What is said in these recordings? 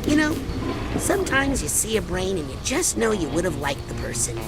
You know, sometimes you see a brain and you just know you would have liked the person.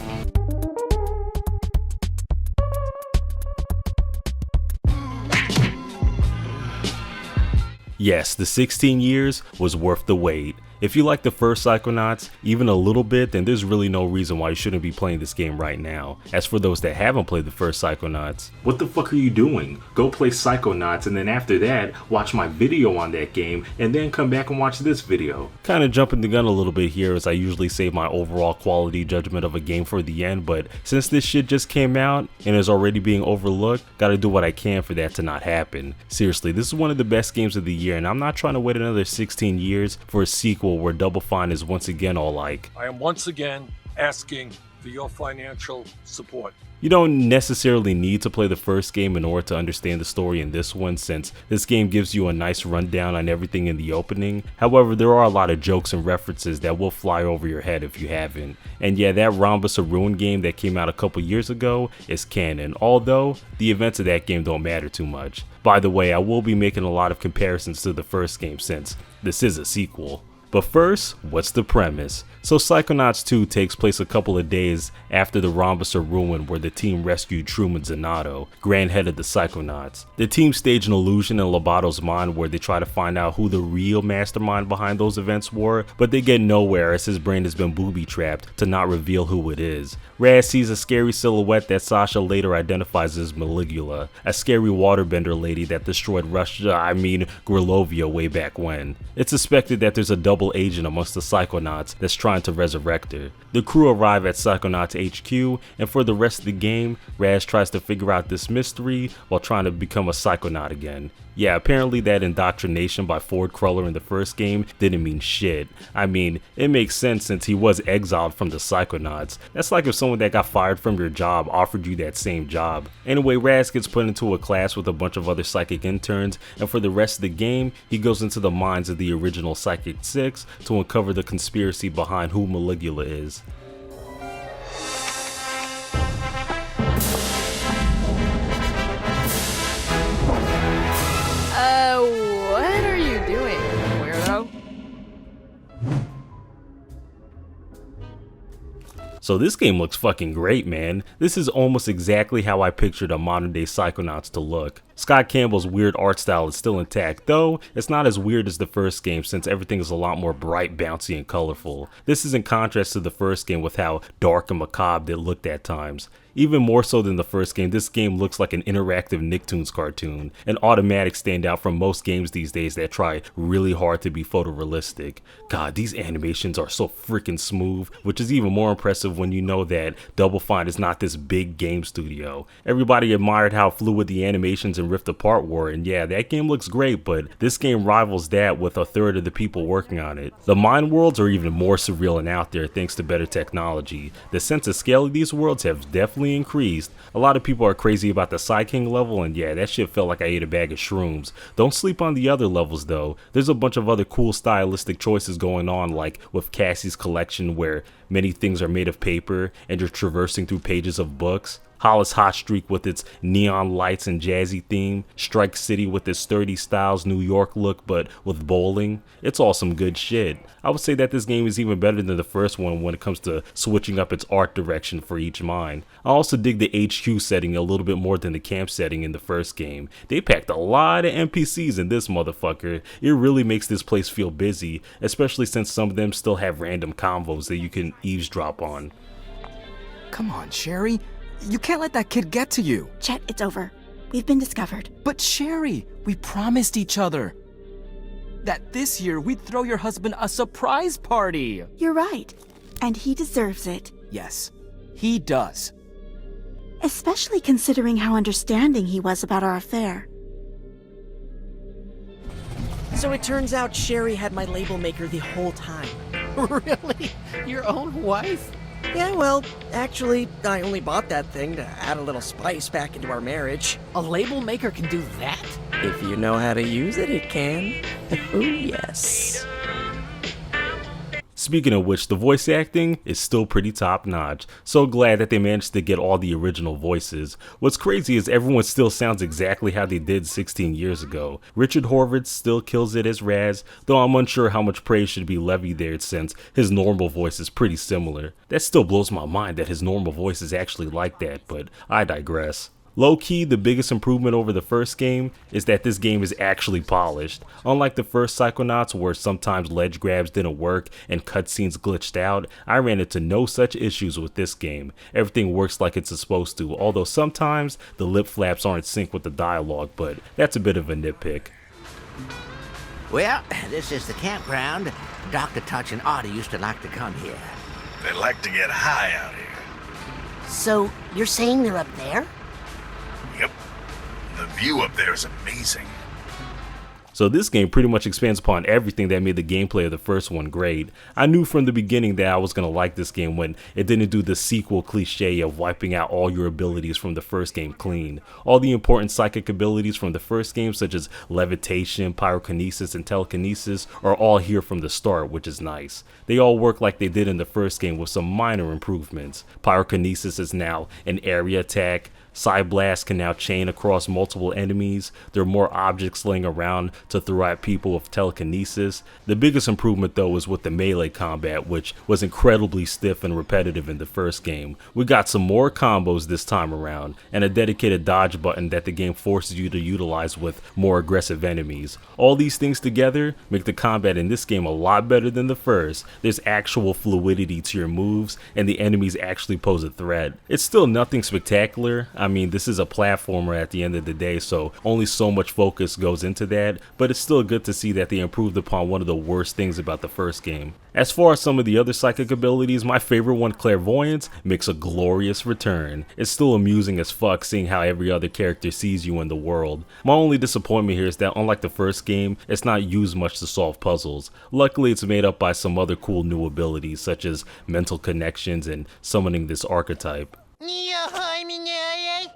Yes, the 16 years was worth the wait. If you like the first Psychonauts even a little bit, then there's really no reason why you shouldn't be playing this game right now. As for those that haven't played the first Psychonauts, what the fuck are you doing? Go play Psychonauts and then after that, watch my video on that game and then come back and watch this video. Kinda jumping the gun a little bit here as I usually save my overall quality judgment of a game for the end, but since this shit just came out and is already being overlooked, gotta do what I can for that to not happen. Seriously, this is one of the best games of the year and I'm not trying to wait another 16 years for a sequel where Double Fine is once again all like, I am once again asking for your financial support. You don't necessarily need to play the first game in order to understand the story in this one, since this game gives you a nice rundown on everything in the opening. However, there are a lot of jokes and references that will fly over your head if you haven't. And yeah, that Rhombus of Ruin game that came out a couple years ago is canon, although the events of that game don't matter too much. By the way, I will be making a lot of comparisons to the first game since this is a sequel. But first, what's the premise? So Psychonauts 2 takes place a couple of days after the Rhombus of Ruin, where the team rescued Truman Zanotto, grand head of the Psychonauts. The team stage an illusion in Lobato's mind where they try to find out who the real mastermind behind those events were, but they get nowhere as his brain has been booby-trapped to not reveal who it is. Raz sees a scary silhouette that Sasha later identifies as Maligula, a scary waterbender lady that destroyed Grilovia way back when. It's suspected that there's a double agent amongst the Psychonauts that's trying to resurrect her. The crew arrive at Psychonauts HQ, and for the rest of the game, Raz tries to figure out this mystery while trying to become a Psychonaut again. Yeah, apparently that indoctrination by Ford Cruller in the first game didn't mean shit. I mean, it makes sense since he was exiled from the Psychonauts. That's like if someone that got fired from your job offered you that same job. Anyway, Raz gets put into a class with a bunch of other psychic interns, and for the rest of the game, he goes into the minds of the original Psychic 6 to uncover the conspiracy behind who Maligula is. What are you doing, weirdo? So this game looks fucking great, man. This is almost exactly how I pictured a modern day Psychonauts to look. Scott Campbell's weird art style is still intact, though it's not as weird as the first game since everything is a lot more bright, bouncy, and colorful. This is in contrast to the first game with how dark and macabre it looked at times. Even more so than the first game, this game looks like an interactive Nicktoons cartoon, an automatic standout from most games these days that try really hard to be photorealistic. God, these animations are so freaking smooth, which is even more impressive when you know that Double Fine is not this big game studio. Everybody admired how fluid the animations in Rift Apart were, and yeah, that game looks great, but this game rivals that with a third of the people working on it. The mind worlds are even more surreal and out there thanks to better technology. The sense of scale of these worlds have definitely increased. A lot of people are crazy about the Psy King level, and yeah, that shit felt like I ate a bag of shrooms. Don't sleep on the other levels though. There's a bunch of other cool stylistic choices going on, like with Cassie's collection where many things are made of paper and you're traversing through pages of books. Hollis Hot Streak with its neon lights and jazzy theme, Strike City with its sturdy styles New York look but with bowling. It's all some good shit. I would say that this game is even better than the first one when it comes to switching up its art direction for each mine. I also dig the HQ setting a little bit more than the camp setting in the first game. They packed a lot of NPCs in this motherfucker. It really makes this place feel busy, especially since some of them still have random convos that you can eavesdrop on. Come on, Sherry. You can't let that kid get to you. Chet, it's over. We've been discovered. But Sherry, we promised each other that this year we'd throw your husband a surprise party. You're right. And he deserves it. Yes, he does. Especially considering how understanding he was about our affair. So it turns out Sherry had my label maker the whole time. Really? Your own wife? Yeah, well, actually, I only bought that thing to add a little spice back into our marriage. A label maker can do that? If you know how to use it, it can. Oh, yes. Speaking of which, the voice acting is still pretty top notch. So glad that they managed to get all the original voices. What's crazy is everyone still sounds exactly how they did 16 years ago. Richard Horvitz still kills it as Raz, though I'm unsure how much praise should be levied there since his normal voice is pretty similar. That still blows my mind that his normal voice is actually like that, but I digress. Low-key, the biggest improvement over the first game is that this game is actually polished. Unlike the first Psychonauts where sometimes ledge grabs didn't work and cutscenes glitched out, I ran into no such issues with this game. Everything works like it's supposed to, although sometimes the lip flaps aren't synced with the dialogue, but that's a bit of a nitpick. Well, this is the campground. Dr. Touch and Artie used to like to come here. They like to get high out here. So, you're saying they're up there? Yep. The view up there is amazing. So this game pretty much expands upon everything that made the gameplay of the first one great. I knew from the beginning that I was going to like this game when it didn't do the sequel cliche of wiping out all your abilities from the first game clean. All the important psychic abilities from the first game, such as levitation, pyrokinesis, and telekinesis, are all here from the start, which is nice. They all work like they did in the first game with some minor improvements. Pyrokinesis is now an area attack. Psyblast can now chain across multiple enemies. There are more objects laying around to throw at people with telekinesis. The biggest improvement though is with the melee combat, which was incredibly stiff and repetitive in the first game. We got some more combos this time around, and a dedicated dodge button that the game forces you to utilize with more aggressive enemies. All these things together make the combat in this game a lot better than the first. There's actual fluidity to your moves, and the enemies actually pose a threat. It's still nothing spectacular. I mean, this is a platformer at the end of the day, so only so much focus goes into that, but it's still good to see that they improved upon one of the worst things about the first game. As far as some of the other psychic abilities, my favorite one, Clairvoyance, makes a glorious return. It's still amusing as fuck seeing how every other character sees you in the world. My only disappointment here is that unlike the first game, it's not used much to solve puzzles. Luckily, it's made up by some other cool new abilities such as mental connections and summoning this archetype.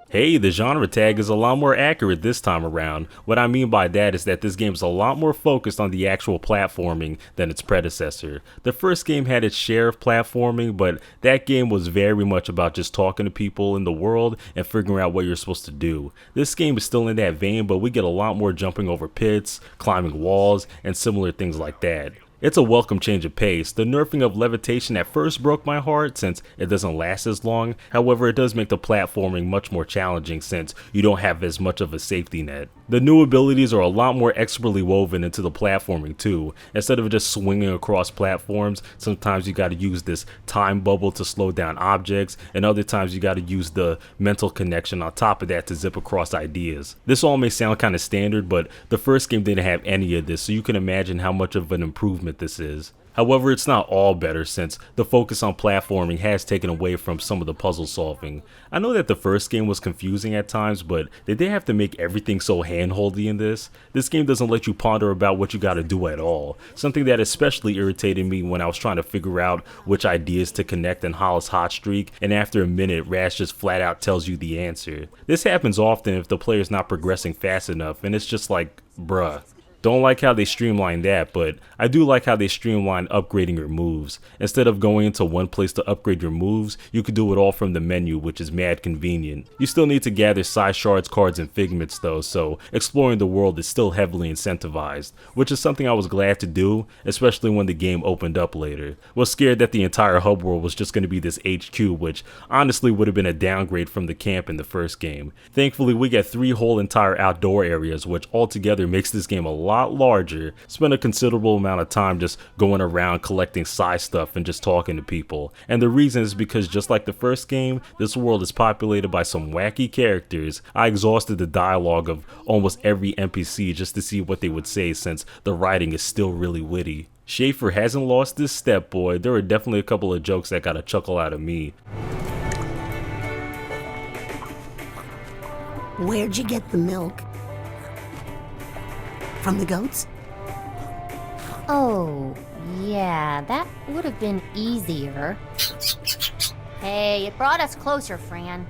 Hey, the genre tag is a lot more accurate this time around. What I mean by that is that this game is a lot more focused on the actual platforming than its predecessor. The first game had its share of platforming, but that game was very much about just talking to people in the world and figuring out what you're supposed to do. This game is still in that vein, but we get a lot more jumping over pits, climbing walls, and similar things like that. It's a welcome change of pace. The nerfing of levitation at first broke my heart since it doesn't last as long. However, it does make the platforming much more challenging since you don't have as much of a safety net. The new abilities are a lot more expertly woven into the platforming too. Instead of just swinging across platforms, sometimes you gotta use this time bubble to slow down objects, and other times you gotta use the mental connection on top of that to zip across ideas. This all may sound kinda standard, but the first game didn't have any of this, so you can imagine how much of an improvement this is. However, it's not all better since the focus on platforming has taken away from some of the puzzle solving. I know that the first game was confusing at times, but did they have to make everything so handholdy in this? This game doesn't let you ponder about what you gotta do at all. Something that especially irritated me when I was trying to figure out which ideas to connect in Hollis Hot Streak, and after a minute, Raz just flat out tells you the answer. This happens often if the player's not progressing fast enough, and it's just like, bruh. Don't like how they streamlined that, but I do like how they streamlined upgrading your moves. Instead of going into one place to upgrade your moves, you could do it all from the menu, which is mad convenient. You still need to gather Psy Shards, cards, and figments though, so exploring the world is still heavily incentivized, which is something I was glad to do, especially when the game opened up later. Was scared that the entire hub world was just going to be this HQ, which honestly would have been a downgrade from the camp in the first game. Thankfully, we get 3 whole entire outdoor areas, which altogether makes this game a lot larger. Spent a considerable amount of time just going around collecting Psy stuff and just talking to people. And the reason is because just like the first game, this world is populated by some wacky characters. I exhausted the dialogue of almost every NPC just to see what they would say since the writing is still really witty. Schaefer hasn't lost his step, boy. There were definitely a couple of jokes that got a chuckle out of me. Where'd you get the milk? From the goats? Oh, yeah, that would have been easier. Hey, it brought us closer, Fran.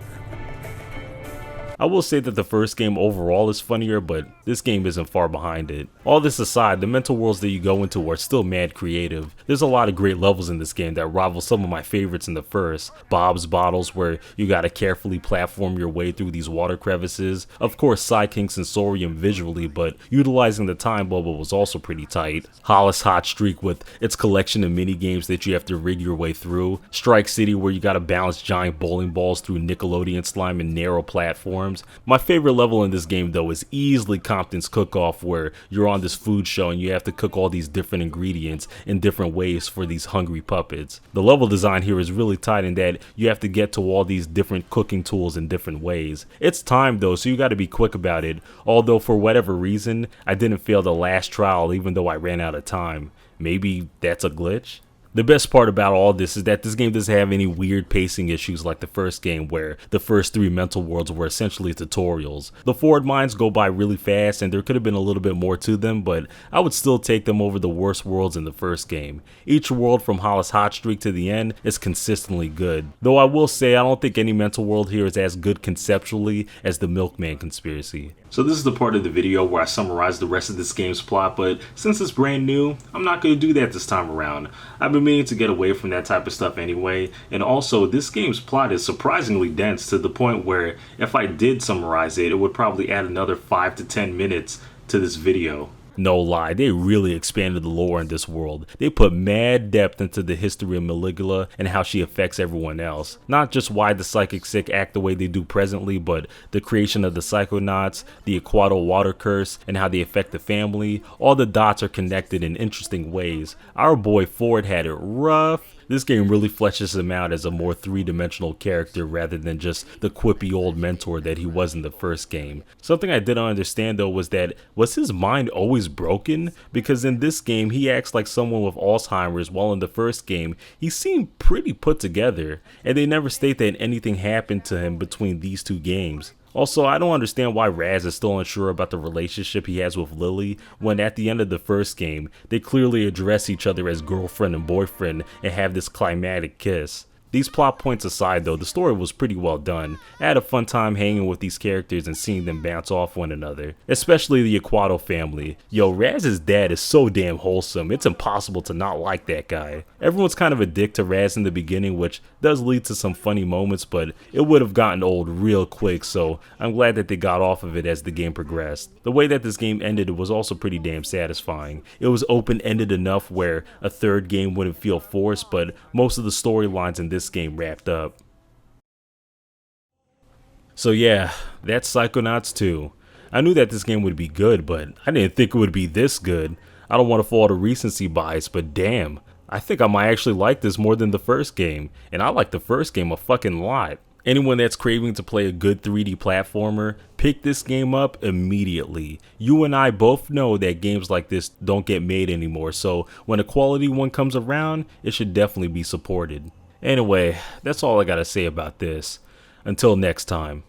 I will say that the first game overall is funnier, but this game isn't far behind it. All this aside, the mental worlds that you go into are still mad creative. There's a lot of great levels in this game that rival some of my favorites in the first. Bob's Bottles, where you gotta carefully platform your way through these water crevices. Of course, Psychic Sensorium visually, but utilizing the time bubble was also pretty tight. Hollis Hot Streak with its collection of mini games that you have to rig your way through. Strike City, where you gotta balance giant bowling balls through Nickelodeon slime and narrow platforms. My favorite level in this game though is easily Compton's Cook-Off, where you're on this food show and you have to cook all these different ingredients in different ways for these hungry puppets. The level design here is really tight in that you have to get to all these different cooking tools in different ways. It's timed though, so you gotta be quick about it, although for whatever reason, I didn't fail the last trial even though I ran out of time. Maybe that's a glitch? The best part about all this is that this game doesn't have any weird pacing issues like the first game, where the first 3 mental worlds were essentially tutorials. The forward mines go by really fast and there could have been a little bit more to them, but I would still take them over the worst worlds in the first game. Each world from Hollis Hot Streak to the end is consistently good, though I will say I don't think any mental world here is as good conceptually as the Milkman Conspiracy. So this is the part of the video where I summarize the rest of this game's plot, but since it's brand new, I'm not going to do that this time around. I've been meaning to get away from that type of stuff anyway, and also this game's plot is surprisingly dense to the point where if I did summarize it, it would probably add another 5 to 10 minutes to this video. No lie, they really expanded the lore in this world. They put mad depth into the history of Maligula and how she affects everyone else. Not just why the psychic sick act the way they do presently, but the creation of the Psychonauts, the Aquato water curse, and how they affect the family. All the dots are connected in interesting ways. Our boy Ford had it rough. This game really fleshes him out as a more 3-dimensional character rather than just the quippy old mentor that he was in the first game. Something I didn't understand though was his mind always broken? Because in this game he acts like someone with Alzheimer's, while in the first game he seemed pretty put together, and they never state that anything happened to him between these 2 games. Also, I don't understand why Raz is still unsure about the relationship he has with Lily, when at the end of the first game, they clearly address each other as girlfriend and boyfriend and have this climactic kiss. These plot points aside though, the story was pretty well done. I had a fun time hanging with these characters and seeing them bounce off one another. Especially the Aquato family. Yo, Raz's dad is so damn wholesome, it's impossible to not like that guy. Everyone's kind of a dick to Raz in the beginning, which does lead to some funny moments, but it would have gotten old real quick, so I'm glad that they got off of it as the game progressed. The way that this game ended was also pretty damn satisfying. It was open-ended enough where a third game wouldn't feel forced, but most of the storylines in this game wrapped up. So yeah, that's Psychonauts 2. I knew that this game would be good, but I didn't think it would be this good. I don't want to fall to recency bias, but damn, I think I might actually like this more than the first game, and I like the first game a fucking lot. Anyone that's craving to play a good 3D platformer, pick this game up immediately. You and I both know that games like this don't get made anymore, so when a quality one comes around, it should definitely be supported. Anyway, that's all I gotta say about this. Until next time.